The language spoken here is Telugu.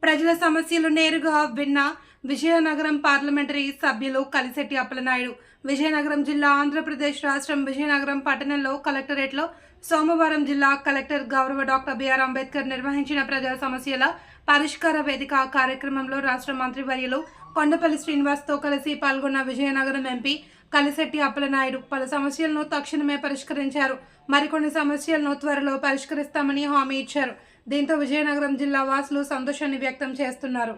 ప్రజల సమస్యలు నేరుగా విన్న విజయనగరం పార్లమెంటరీ సభ్యులు కలిశెట్టి అప్పలనాయుడు విజయనగరం జిల్లా ఆంధ్రప్రదేశ్ రాష్ట్రం విజయనగరం పట్టణంలో కలెక్టరేట్లో సోమవారం జిల్లా కలెక్టర్ గౌరవ డాక్టర్ బిఆర్ అంబేద్కర్ నిర్వహించిన ప్రజా సమస్యల పరిష్కార వేదిక కార్యక్రమంలో రాష్ట్ర మంత్రివర్యులు కొండపల్లి శ్రీనివాస్తో కలిసి పాల్గొన్న విజయనగరం ఎంపీ కలిశెట్టి అప్పలనాయుడు పలు సమస్యలను తక్షణమే పరిష్కరించారు. మరికొన్ని సమస్యలను త్వరలో పరిష్కరిస్తామని హామీ ఇచ్చారు. దీంతో విజయనగరం జిల్లా వాసులు సంతోషాన్ని వ్యక్తం చేస్తున్నారు.